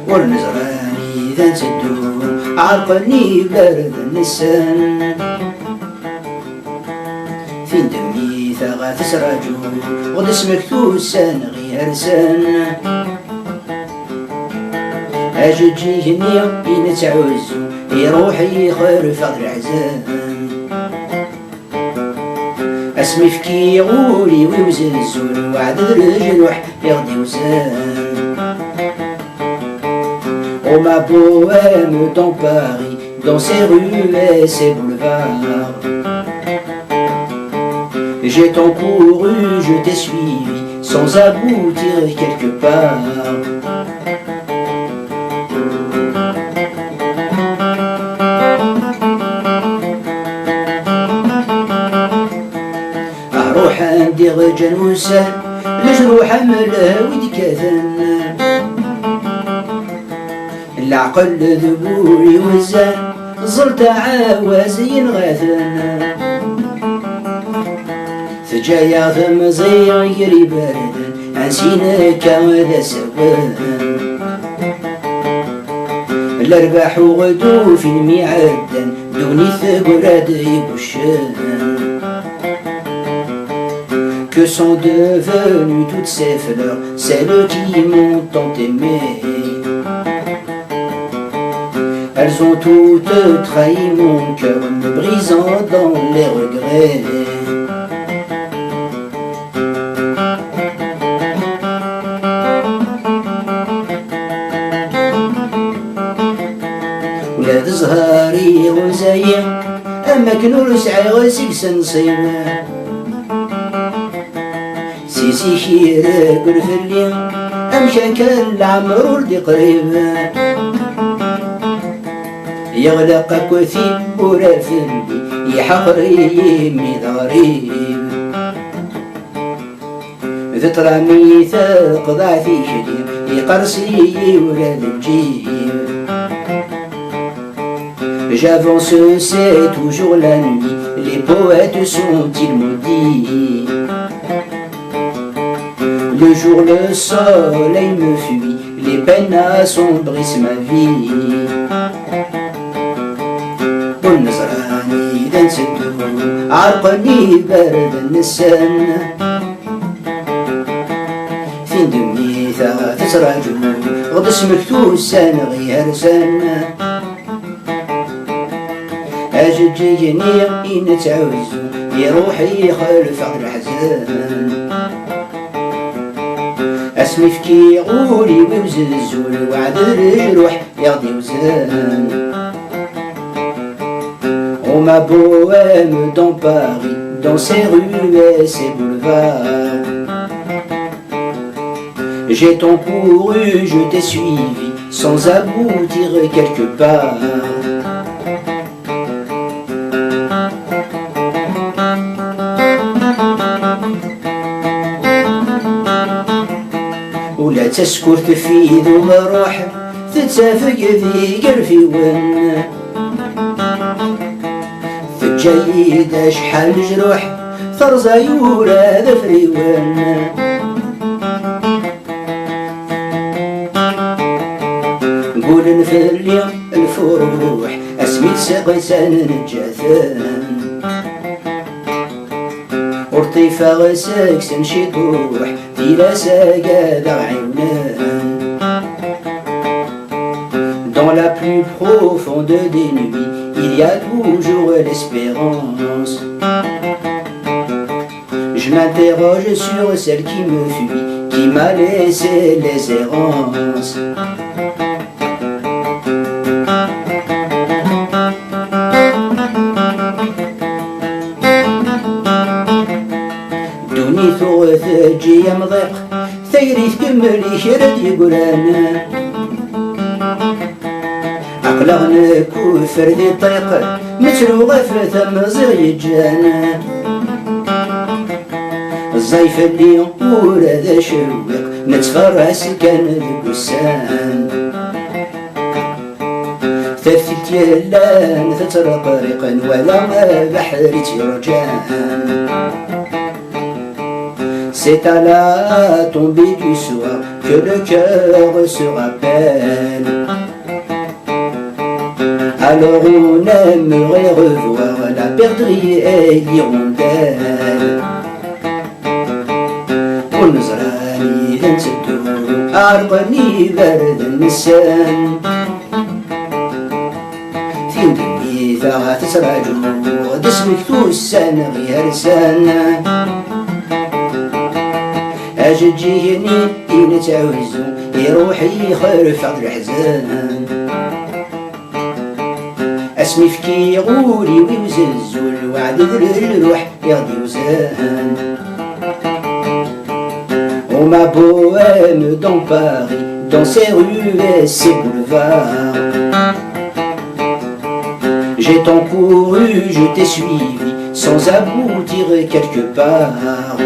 والنزراني إذا نسدو عرقني بارد النسان فين دمي ثغى تسراجو غد اسمك توسان غير سان أججي هني إن تعوزو يروحي خير فقر عزان اسمي فكي غولي ويوزن الزول وعد الجروح يغدي وزان Oh ma bohème dans Paris, dans ses rues et ses boulevards. J'ai tant couru, je t'ai suivi, sans aboutir quelque part. أروح عندي رجال وسال الجروح ملها ويتكاثن العقل ذبوري وزان زلت عوازي غاثن ثجايا ثمزي غيري باردن عسينك هذا سوان الارباح وغدو في الميعاد دوني ثقراد يبشان Que sont devenues toutes ces fleurs, celles qui m'ont tant aimé. Elles ont toutes trahi mon cœur, me brisant dans les regrets. ولاد زهاري غزايا أما كنور سعي غسيك سنصيب سيسي خيرك الفلي أمشى كان العمر ولدي قريب يغلق كثير ورافلي يحقري ميضاريب ذطرى ميثاق ضعفي شديد يقرصي ولاد الجيب J'avance, c'est toujours la nuit, les poètes sont-ils maudits? Le jour, le soleil me fuit, les peines assombrissent ma vie. والنصراني إذا نسدو عرقني بارد النسان فين دمي ثلاث سراجو غد اسمك توسان غير سان أججيني إن تعوزو يروحي خلف عقل حزان اسمي فكي غولي ويوزن الزول وعد الجروح يغدي وزان Oh ma bohème dans Paris, dans ses rues et ses boulevards. J'ai tant couru, je t'ai suivi, sans aboutir quelque part. ولا تسكر تفيد وروح تتسافق في قرفي ون جيد شحال جروح ثرزا يورا ذفري ون نقول نفلي الفروح اسميت سقسان نجاثان ورطيفة غساك سنشي طروح تيلا ساقا ذا عيونان Dans la plus profonde des nuits, il y a toujours l'espérance. Je m'interroge sur celle qui me fuit, qui m'a laissé les errances. توغ تجي مضيق ثيري تكمل يشرد يقولان عقلغ كفر ذي طيق متروغ في ثمزغ يجانا الزيف اللي ورا ذا شوق نتفرس كان ذي قسان تفتت يلان تترق ريقا ولا بحر ترجان C'est à la tombée du soir que le cœur se rappelle. Alors on aimerait revoir la perdrix et l'hirondelle. ونزراني تنسدو أرقني برد النسان في دني ثغات تسراجو دسمك توسان غير سان أججيني إن تعوزو يروحي خرف عد الحزان اسمي فكي غولي ويوززو الوعد ذر الروح يغدي وزان On m'a bohème dans Paris, dans ses rues et ses boulevards. J'ai tant couru, je t'ai suivi, sans aboutir quelque part.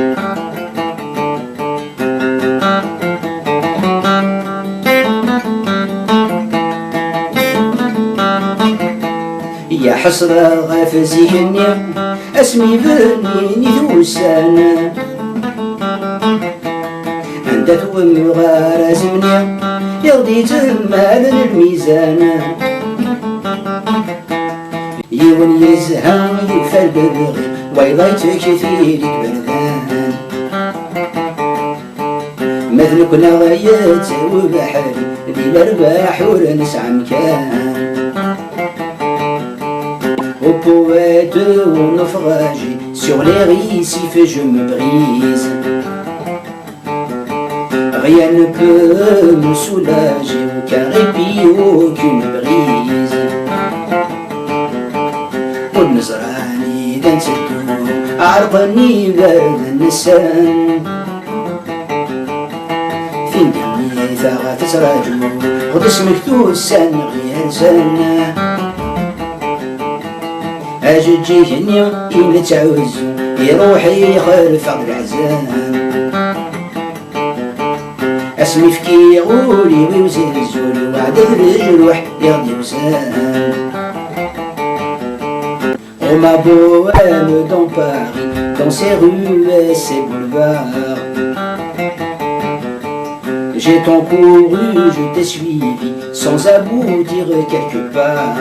يا حسرة غاف زيني اسمي بنيني ثوسانا عندت ومغار زمني يغدي تمال الميزان يون يزهى يفل ببغي ويضيتك كثير بردان مثل كنا غايات وبحري ذي الارباح ورنسع مكان Au poète, au naufragé, sur les récifs je me brise. Rien ne peut me soulager, aucun répit, aucune brise. والنزراني دنسدو عرقني برد النسان فين دمي ثغا تسراجو غد اسمك توسان غير سنة أججيني إن تعوزو يروحي خلف عد العزان اسمي فكي غولي ويوززو الوعد الرجروح يغدي وزان On m'a bohème dans Paris, dans ses rues et ses boulevards. J'ai tant couru, je t'ai suivi, sans aboutir quelque part.